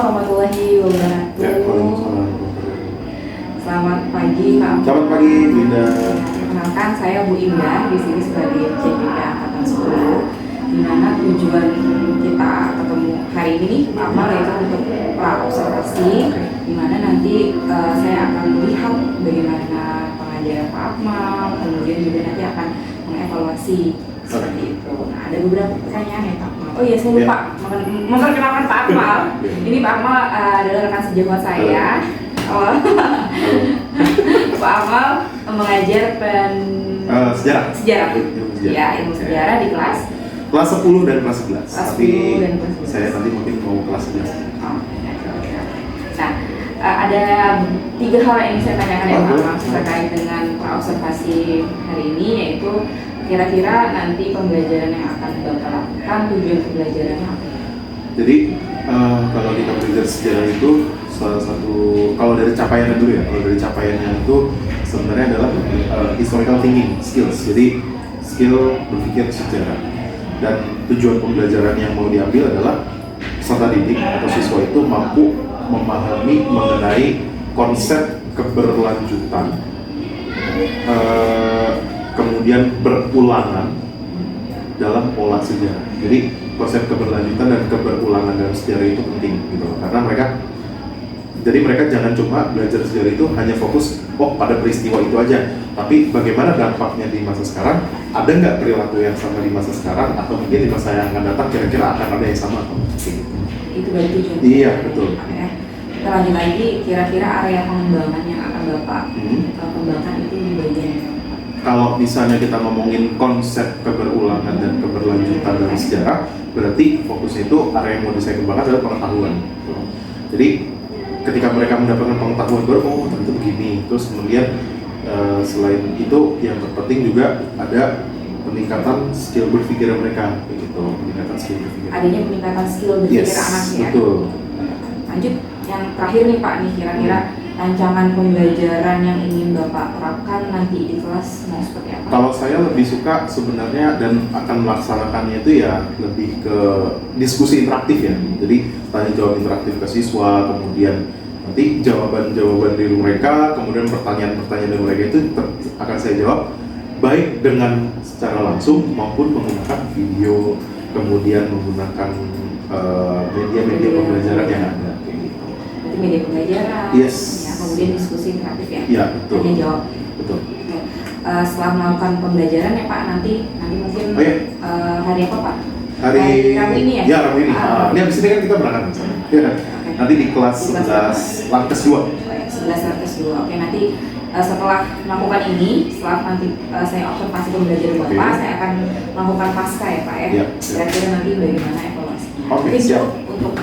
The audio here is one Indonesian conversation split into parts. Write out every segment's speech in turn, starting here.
warahmatullahi wabarakatuh. Ya, waalaikumsalam. Selamat pagi Pak. Selamat pagi Bu Indah. Perkenalkan saya Bu Indah di sini sebagai CPP Angkatan 10. Di mana tujuan kita ketemu hari ini nih Pak Akmal yaitu untuk pra-observasi, di mana nanti saya akan melihat bagaimana pengajaran Pak Akmal, kemudian juga nanti akan mengevaluasi seperti itu. Nah, ada beberapa pertanyaan ya Pak Akmal. Oh iya, saya lupa memperkenalkan Pak Akmal. Ini Pak Akmal adalah rekan sejawat saya. Pak Akmal mengajar Sejarah. Ya, ilmu sejarah di kelas 10 dan kelas 11. Tapi 10 dan kelas 11. saya nanti mungkin mau kelas 11. Nah, ada 3 hal yang ingin saya tanyakan ya Pak Akmal terkait dengan observasi hari ini, yaitu kira-kira nanti pembelajaran yang akan Bapak lakukan, tujuan pembelajarannya apa? Jadi kalau kita belajar sejarah itu salah satu, kalau dari capaiannya dulu ya, kalau dari capaiannya itu sebenarnya adalah historical thinking skills. Jadi skill berpikir sejarah. Dan tujuan pembelajaran yang mau diambil adalah peserta didik atau siswa itu mampu memahami mengenai konsep keberlanjutan, kemudian berulangan dalam pola sejarah. Jadi konsep keberlanjutan dan keberulangan dalam sejarah itu penting gitu loh. Karena mereka jangan cuma belajar sejarah itu hanya fokus pada peristiwa itu aja, tapi bagaimana dampaknya di masa sekarang, ada nggak perilaku yang sama di masa sekarang, atau mungkin di masa yang akan datang kira-kira akan ada yang sama atau gitu. Itu berarti tujuan. Iya, betul. Oke. Kita lanjut lagi, kira-kira area pengembangan yang akan Bapak kembangkan itu di bagian apa? Kalau misalnya kita ngomongin konsep keberulangan dan keberlanjutan dalam sejarah, berarti fokusnya itu area yang mau saya kembangkan adalah pengetahuan. Jadi ketika mereka mendapatkan pengetahuan baru, oh ternyata begini. Terus kemudian selain itu yang terpenting juga ada peningkatan skill berpikir mereka, begitu. Peningkatan skill berpikir. Adanya peningkatan skill berpikir anaknya. Betul. Lanjut, yang terakhir nih Pak nih, kira-kira rancangan pembelajaran yang ingin Bapak terapkan nanti di kelas mau seperti apa? Kalau saya lebih suka sebenarnya dan akan melaksanakannya itu ya lebih ke diskusi interaktif ya. Jadi tanya jawab interaktif ke siswa, kemudian nanti jawaban-jawaban dari mereka, kemudian pertanyaan-pertanyaan dari mereka itu akan saya jawab baik dengan secara langsung maupun menggunakan video, kemudian menggunakan media-media pembelajaran yang ada. Berarti media pembelajaran, yes. Ya, kemudian diskusi interaktif ya? Iya, betul. Tanya jawab. Betul. Oke. Setelah melakukan pembelajaran ya Pak, nanti mungkin hari apa Pak? Hari Rabu ini ya? Ya, Rabu ini. Ini habis ini kan kita berangkat misalnya. Ya. Nanti di kelas 11 Lankes 2. 11 Lankes 2. Oke, nanti setelah melakukan ini, setelah nanti saya observasi pembelajaran Bapak, saya akan melakukan pasca ya Pak ya. Kira-kira nanti bagaimana evaluasinya. Oke, siap. Untuk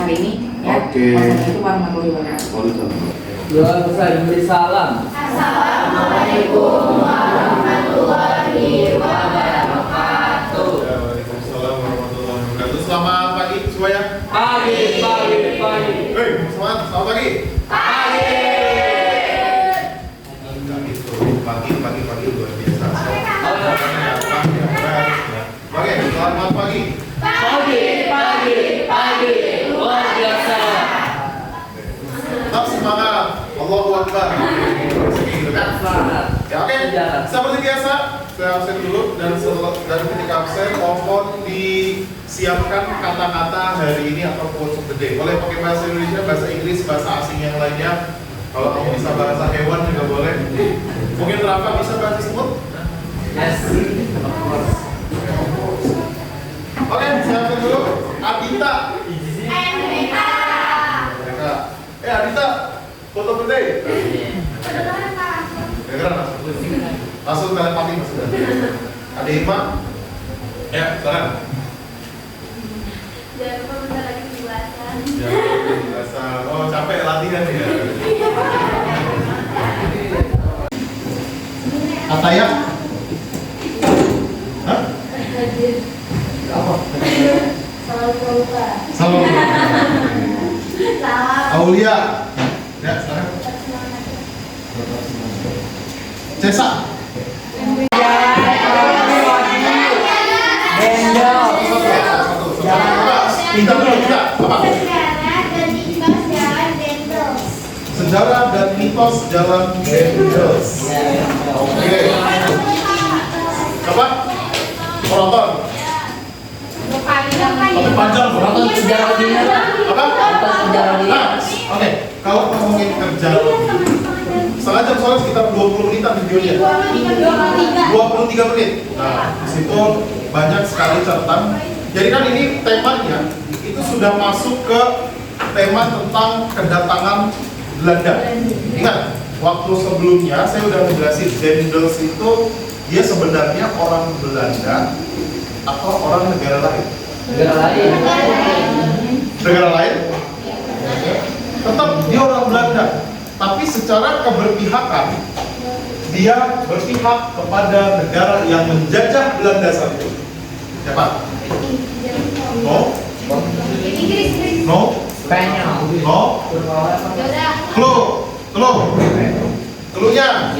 hari ini ya. Oke. Wassalamualaikum warahmatullahi wabarakatuh. Waalaikumsalam. Doa besar beri salam. Assalamualaikum warahmatullahi wabarakatuh. Waalaikumsalam warahmatullahi wabarakatuh. Selamat pagi semuanya. Pagi. Hei, selamat pagi. Pagi luar biasa. Oke, selamat pagi. Pagi. Luar biasa. Tetap semangat. Allahu Akbar. Ya, oke. Seperti biasa, saya absen dulu dan ketika absen mohon disiapkan kata-kata hari ini atau quotes of the day. Boleh pakai bahasa Indonesia, bahasa Inggris, bahasa asing yang lainnya. Kalau kamu bisa bahasa hewan juga boleh. Mungkin Rafa bisa bahasa semut? Yes. Oke, saya absen dulu. Adita. Adita, quote of the day. Langsung telepati mas. Ada Irma? Ya, silakan. Jangan lupa bentar lagi penjelasan. Oh, capek latihan ya. Ataya? Hah? Apa? Selalu. Aulia. Ya, silakan. Cesa. Kita. Apa? sejarah dan mitos jalan Dendels. Oke. Apa? Penonton. Tapi panjang loh. Nonton sejarah dunia. Apa? Nonton sejarah dunia. Nah, oke. Kalau ngomongin kerja setengah jam soalnya sekitar 20 menitan videonya. 23 menit. Nah, di situ banyak sekali catatan. Jadi kan ini temanya itu sudah masuk ke tema tentang kedatangan Belanda. Ingat, waktu sebelumnya saya udah ngejelasin Dendels itu dia sebenarnya orang Belanda atau orang negara lain. Negara lain. Negara lain? Tetap dia orang Belanda, tapi secara keberpihakan dia berpihak kepada negara yang menjajah Belanda saat itu. Siapa? No? No? Spanyol. No? Clue-nya?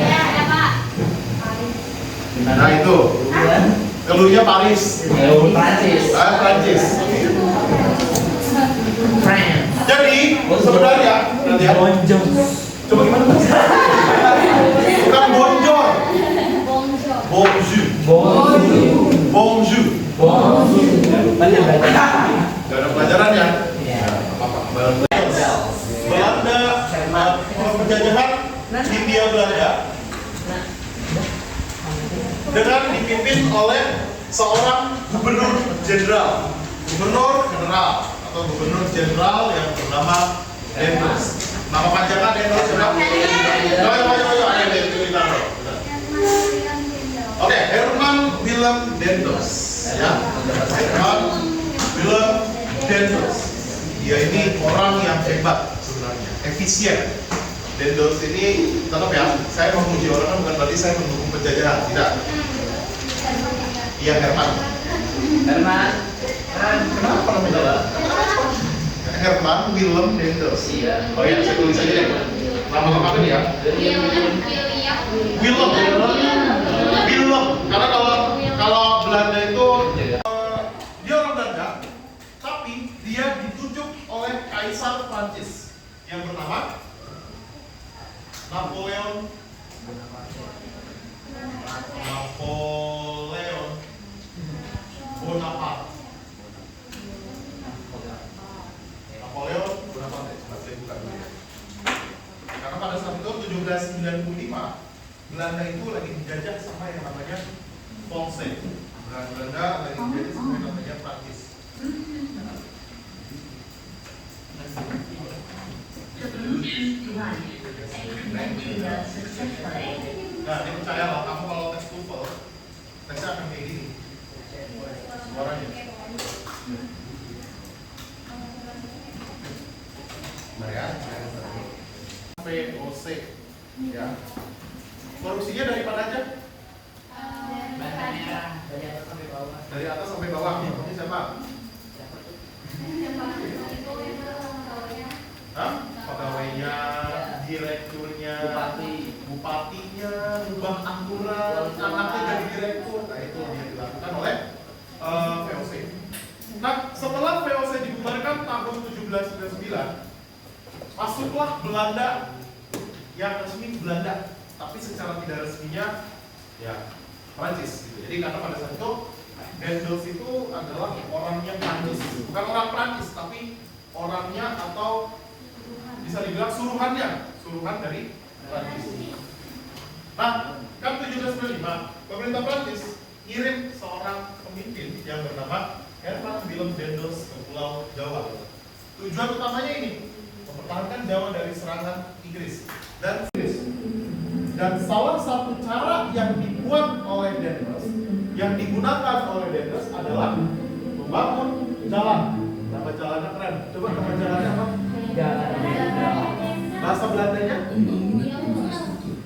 Nah itu, clue-nya Paris. Prancis. Prancis. France. Jadi sebenarnya, nanti ya. Coba gimana? Bukan bonjour. Bonjour. Bonjour. Gak ada pelajaran ya? Belanda, penjajahan Hindia Belanda dengan dipimpin oleh seorang gubernur jenderal atau gubernur jenderal yang bernama Dendels. Nama panjangnya Dendels siapa? Ayo, ada yang ditaruh. Oke, Herman Willem Dendels. Ya, Herman Willem Dendels. Dia ini orang yang hebat sebenarnya, efisien. Dendels ini tetap ya, saya memuji orang kan bukan berarti saya mendukung penjajahan, tidak. Iya Herman. Kenapa namanya? Herman Willem Dendels. Iya. Oh iya, saya tulis aja deh. Nama lengkapnya ya. Willem. Karena kalau Belanda itu dia orang Belanda, tapi dia ditunjuk oleh Kaisar Prancis yang bernama Napoleon Bonaparte. Napoleon Bonaparte. Coba saya buka dulu ya. Karena pada saat itu 1795 Belanda itu lagi dijajah sama yang namanya Francis. Belanda lagi dijajah sama yang namanya Prancis. Nah, ini percayalah, kamu kalau tes TOEFL, tesnya akan kayak gini. Suaranya. Nah ya, VOC, ya. Korupsinya dari mana aja? Dari atas sampai bawah. Ini siapa? Hah? Pegawainya, direkturnya, bupatinya, rubah angguran, anaknya jadi direktur. Nah itu yang dilakukan oleh VOC. Nah setelah VOC dibubarkan tahun 1799, masuklah Belanda yang resmi Belanda, tapi secara tidak resminya ya Prancis. Gitu. Jadi karena pada saat itu Dendels itu adalah orangnya Prancis, bukan orang Prancis, tapi orangnya atau bisa dibilang suruhan dari Prancis. Nah, kan 1795 pemerintah Prancis ngirim seorang pemimpin yang bernama Herman Willem Dendels ke Pulau Jawa. Tujuan utamanya ini mempertahankan Jawa dari serangan Inggris. Dan salah satu cara yang dibuat oleh Dendels, yang digunakan oleh Dendels adalah membangun jalan. Nama jalannya keren. Coba nama jalannya apa? Bahasa Belandanya? Pembangunan infrastruktur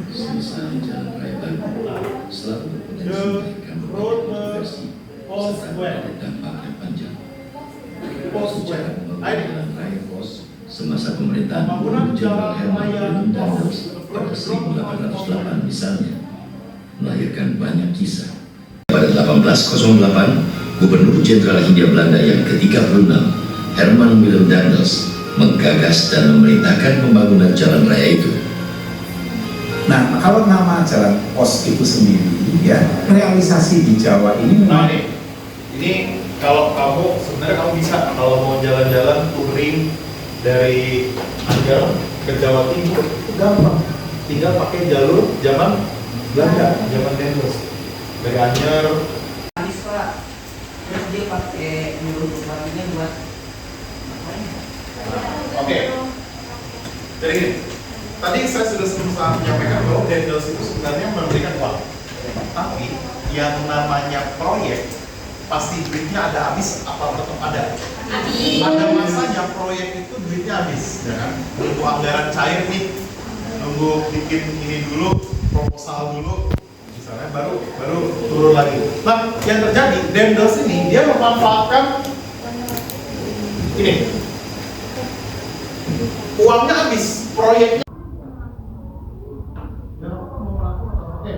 sebesar jalan raya baru selalu berpotensi melahirkan kontroversi serta ada dampak yang panjang. Secara pembangunan jalan raya pos semasa pemerintahan Gubernur Jenderal Herman Willem Dendels pada 1808 misalnya melahirkan banyak kisah. Pada 1808, Gubernur Jenderal Hindia Belanda yang ke-36 Herman Willem Dendels menggagas dan memerintahkan pembangunan jalan raya itu. Nah, kalau nama jalan pos itu sendiri, ya, realisasi di Jawa ini Nah memang ini kalau kamu sebenarnya kamu bisa kalau mau jalan-jalan touring dari Anyer ke Jawa Timur itu gampang, tinggal pakai jalur zaman Belanda, zaman Dendels dari Anyer. habis Pak, terus dia pakai nyuruh bupatinya buat Oke. Jadi gini, tadi saya sudah sempat menyampaikan bahwa Dendels itu sebenarnya memberikan uang, tapi yang namanya proyek pasti duitnya ada habis apa tetap ada. Ada masanya proyek itu duitnya habis, ya kan? Nunggu anggaran cair nih, nunggu bikin ini dulu, proposal dulu, misalnya baru turun lagi. Nah, yang terjadi Dendels ini dia memanfaatkan ini. Uangnya habis, proyeknya. Oke,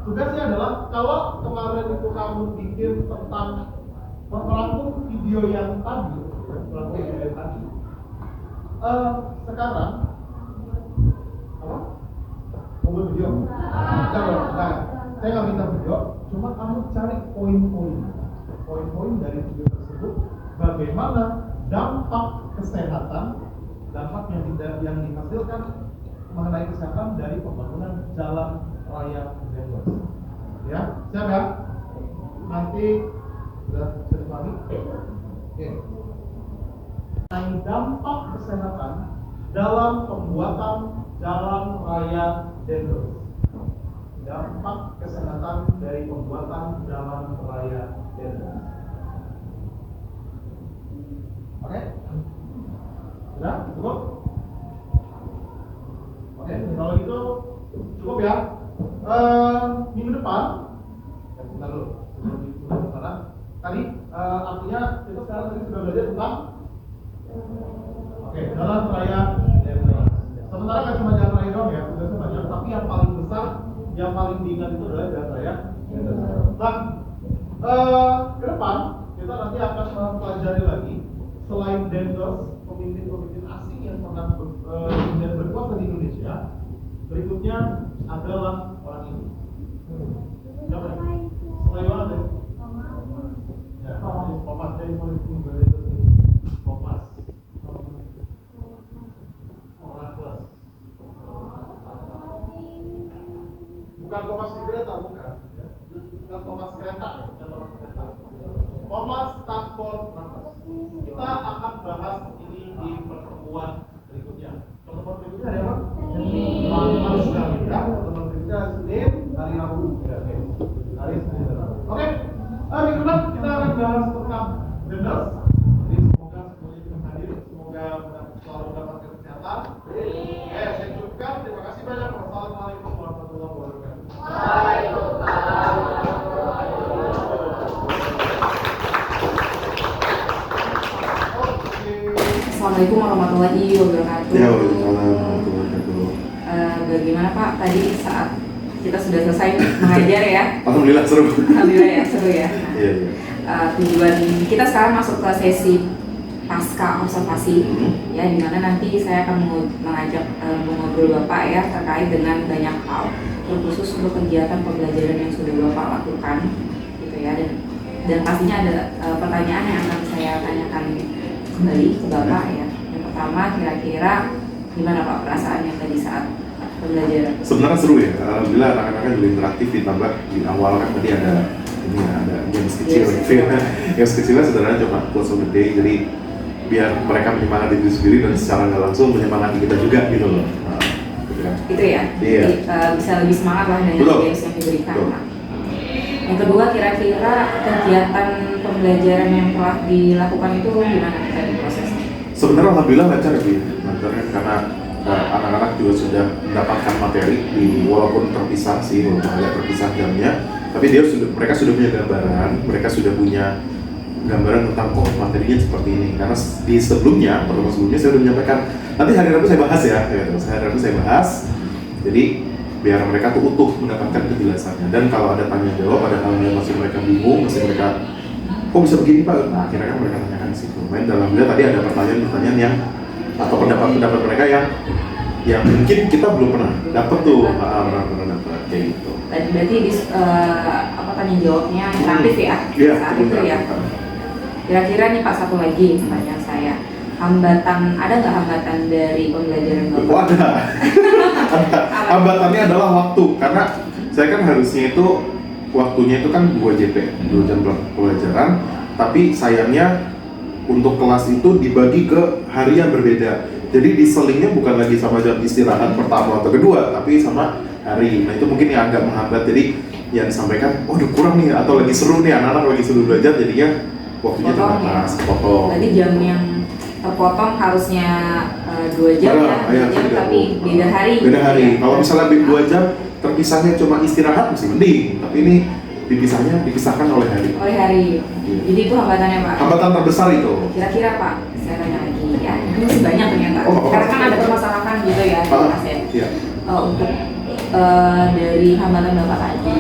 tugasnya adalah kalau kemarin itu kamu bikin tentang merangkum video yang tadi, sekarang apa? Mau buat video? Nah, saya nggak minta video, cuma kamu cari poin-poin dari video tersebut, bagaimana dampak kesehatan, dampak yang dihasilkan mengenai kesehatan dari pembangunan jalan raya Dendels. Ya, siap ya? Nanti sudah dipahami? Oke. Mengenai dampak kesehatan dalam pembuatan jalan raya Dendels. Dampak kesehatan dari pembuatan jalan raya Dendels. Oke? Sudah? Cukup? Oke, kalau gitu cukup ya. Minggu depan, sebentar dulu. Tadi artinya kita sekarang tadi sudah belajar tentang jalan raya Dendels. Sementara kan cuma jalan raya doang ya, tugasnya banyak. Tapi yang paling besar, yang paling diingat itu adalah jalan raya Dendels. Nah, ke depan kita nanti akan mempelajari lagi selain Dendels, pemimpin-pemimpin asing yang pernah berkuasa di Indonesia. Berikutnya adalah orang ini. Siapa ini? Selain mana deh? Ya, Thomas dari politik Thomas. Orang kelas. Bukan Thomas di kereta, bukan. Bukan Thomas kereta, bukan Thomas kereta. Thomas Stafford Raffles. Kita akan bahas ini di pertemuan berikutnya. Pertemuan berikutnya ada apa? Malam sudah kita. Pertemuan berikutnya Senin, hari Rabu. Hari Senin dan Rabu. Oke. Minggu depan kita akan bahas tentang Dendels. Jadi semoga semuanya bisa hadir. Semoga selalu mendapatkan kesehatan. Saya cukupkan. Terima kasih banyak. Wassalamualaikum warahmatullahi wabarakatuh. Waalaikumsalam. Assalamualaikum warahmatullahi wabarakatuh. Ya, waalaikumsalam warahmatullahi wabarakatuh. Bagaimana Pak tadi saat kita sudah selesai mengajar ya? Alhamdulillah seru. Alhamdulillah ya, seru ya. Iya. Tujuan kita sekarang masuk ke sesi pasca observasi, ya, dimana nanti saya akan mengajak mengobrol Bapak ya terkait dengan banyak hal, terkhusus untuk kegiatan pembelajaran yang sudah Bapak lakukan, gitu ya, dan pastinya ada pertanyaan yang akan saya tanyakan kembali ke Bapak ya. Yang pertama, kira-kira gimana Pak perasaannya tadi saat pembelajaran? Sebenarnya seru ya. Alhamdulillah anak-anaknya juga interaktif, ditambah di awal kan tadi ada ini ya, ada games kecil gitu ya. Games kecilnya sebenarnya cuma quotes of the day, jadi biar mereka menyemangati diri sendiri dan secara nggak langsung menyemangati kita juga gitu loh. Nah, gitu ya. Itu ya, Iya. jadi bisa lebih semangat lah dengan Betul. games yang diberikan. Betul. Nah, yang kedua, kira-kira kegiatan pembelajaran yang telah dilakukan itu gimana tadi prosesnya? Sebenarnya alhamdulillah lancar ya, Bu, ya. Lancar ya, karena anak-anak juga sudah mendapatkan materi di walaupun terpisah sih, walaupun agak terpisah jamnya, tapi mereka sudah punya gambaran, mereka sudah punya gambaran tentang materinya seperti ini. Karena di sebelumnya, pertemuan sebelumnya saya sudah menyampaikan nanti hari Rabu saya bahas ya, hari Rabu saya bahas. Jadi biar mereka tuh utuh mendapatkan kejelasannya. Dan kalau ada tanya jawab, ada hal yang masih mereka bingung, masih mereka kok bisa begini Pak? Nah akhirnya kan mereka tanyakan di situ. Main dalam dia tadi ada pertanyaan yang atau pendapat-pendapat mereka yang mungkin kita belum pernah dapat tuh, pernah dapat kayak gitu. Berarti tanya jawabnya interaktif ya? Iya, Saat itu ya. Kira-kira nih Pak, satu lagi pertanyaan saya. Ada nggak hambatan dari pembelajaran Bapak? Oh, ada. Hambatannya adalah waktu, karena saya kan harusnya itu waktunya itu kan 2 JP, 2 jam pelajaran, tapi sayangnya untuk kelas itu dibagi ke hari yang berbeda. Jadi diselingnya bukan lagi sama jam istirahat pertama atau kedua, tapi sama hari. Nah itu mungkin yang agak menghambat. Jadi yang disampaikan, oh udah kurang nih, atau lagi seru nih, anak-anak lagi seru belajar, jadinya waktunya terbatas, potong. Berarti jam yang terpotong harusnya 2 jam ya, 2 jam tapi beda hari. Beda hari. Kalau misalnya 2 jam terpisahnya cuma istirahat masih mending, tapi ini dipisahkan oleh hari. Oleh hari. Iya. Jadi itu hambatannya Pak. Hambatan terbesar itu. Kira-kira Pak, saya tanya lagi ya. Ini masih banyak ternyata. Oh, Karena kan ada permasalahan gitu ya di kelas ya. Iya. Untuk dari hambatan Bapak tadi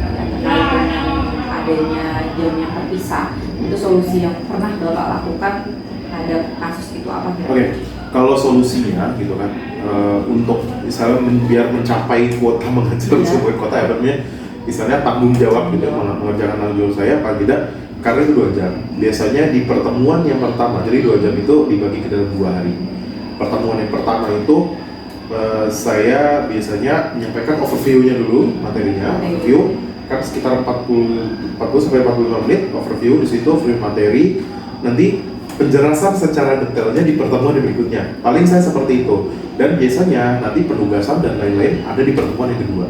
terkait dengan adanya jam yang terpisah, itu solusi yang pernah Bapak lakukan terhadap kasus itu apa kira-kira? Oke, kalau solusinya gitu kan, untuk misalnya biar mencapai kuota mengajar sebuah kota ya, namanya misalnya tanggung jawab gitu, mengerjakan tanggung jawab saya paling tidak, karena itu 2 jam. Biasanya di pertemuan yang pertama, jadi 2 jam itu dibagi ke dalam 2 hari. Pertemuan yang pertama itu saya biasanya menyampaikan overview-nya dulu, materinya, overview kan sekitar 40 sampai 45 menit overview, di situ free materi, nanti penjelasan secara detailnya di pertemuan berikutnya. Paling saya seperti itu. Dan biasanya nanti penugasan dan lain-lain ada di pertemuan yang kedua.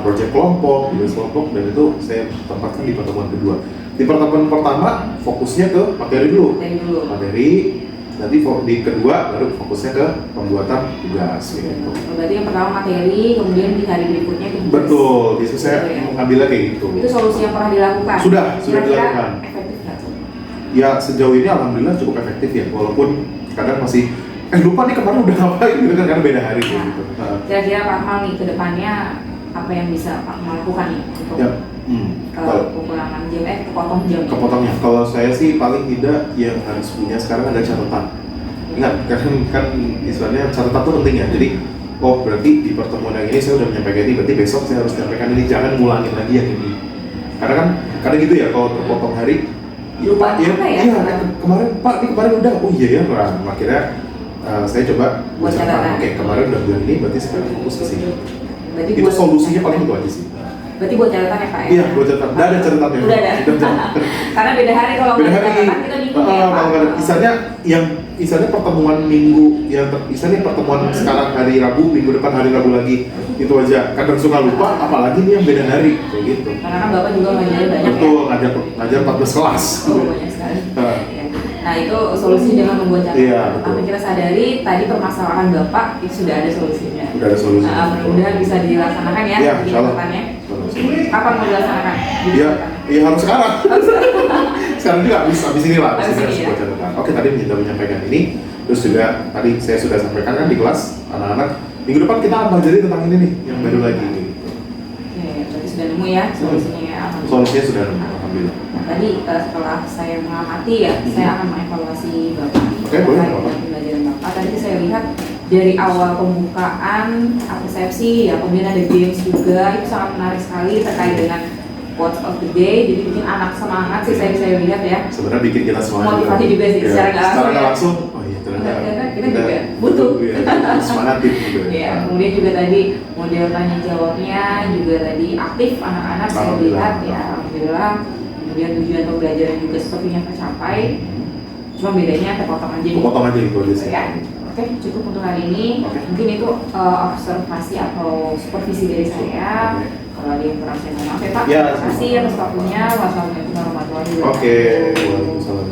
Proyek kelompok, tugas kelompok, dan itu saya tempatkan di pertemuan kedua. Di pertemuan pertama fokusnya ke materi dulu. Materi, nanti di kedua baru fokusnya ke pembuatan tugas gitu. Berarti yang pertama materi, kemudian di hari berikutnya ke tugas. Betul, biasanya saya mengambilnya kayak gitu. Itu solusi yang pernah dilakukan? Sudah Kira-kira dilakukan. efektif nggak? Ya sejauh ini alhamdulillah cukup efektif ya, walaupun kadang masih lupa nih kemarin udah ngapain gitu kan, karena beda hari gitu. Kira-kira Pak Akmal nih kedepannya apa yang bisa Pak Akmal lakukan nih untuk kekurangan jam, kepotong jam? Kepotongnya, kalau saya sih paling tidak yang harus punya sekarang ada catatan. Ingat, kan istilahnya catatan itu penting ya. Jadi, oh berarti di pertemuan yang ini saya udah menyampaikan ini, berarti besok saya harus menyampaikan ini, jangan ngulangin lagi yang ini. Karena kan, kadang gitu ya, kalau terpotong hari, lupa ya, apa ya? Iya, kemarin Pak, ini kemarin udah, oh iya ya, akhirnya saya coba buat catatan. Oke, kemarin udah bilang ini, berarti sekarang fokus ke sini. Berarti Itu solusinya paling itu aja sih. Berarti buat catatan ya Pak ya? Iya, buat catatan. Udah ada catatannya. Udah ada. Karena beda hari, kalau beda nggak ada hari. catatan kita bingung ya Pak. Kalau misalnya pertemuan minggu misalnya pertemuan sekarang hari Rabu, minggu depan hari Rabu lagi, itu aja. Kadang suka lupa, apalagi nih yang beda hari kayak gitu. Karena kan Bapak juga ngajar banyak Betul, ya? ngajar 14 kelas. Oh, banyak sekali. Nah itu solusi dengan membuat catatan. Iya, betul. Tapi kita sadari tadi permasalahan Bapak itu sudah ada solusinya. Udah ada solusi. Mudah-mudahan bisa dilaksanakan ya Iya, di insyaallah. depannya. Kapan mau dilaksanakan? Iya, iya harus sekarang. Sekarang juga habis ini lah, Habis habis ini harus ini ya. buat catatan. Oke, tadi sudah menyampaikan ini, terus juga tadi saya sudah sampaikan kan di kelas anak-anak minggu depan kita akan belajar tentang ini nih, yang baru lagi. Oke, berarti sudah nemu ya solusinya ya. Alhamdulillah. Solusinya sudah nemu, alhamdulillah. Nah, tadi setelah saya mengamati ya, saya akan mengevaluasi Bapak. Oke, boleh, terkait Bapak. dengan pembelajaran Bapak. Tadi saya lihat dari awal pembukaan persepsi ya, kemudian ada games juga, itu sangat menarik sekali terkait dengan quotes of the day. Jadi bikin anak semangat sih saya lihat ya. Sebenarnya bikin kita semangat Motivasi juga sih, Ya, secara nggak langsung. Oh iya, ternyata kita juga butuh. ya, semangatin gitu. Ya, kemudian juga tadi model tanya jawabnya juga tadi aktif anak-anak saya Alhamdulillah. lihat ya, alhamdulillah. Kemudian tujuan pembelajaran juga sepertinya tercapai. Cuma bedanya terpotong aja. Potong aja gitu aja sih. Ya. Oke, cukup untuk hari ini. Oke. Mungkin itu observasi atau supervisi dari saya. Oke. Kalau ada yang kurang saya mohon maaf ya Pak. Ya, Terima kasih atas waktunya. Wassalamualaikum warahmatullahi wabarakatuh. Oke, waalaikumsalam.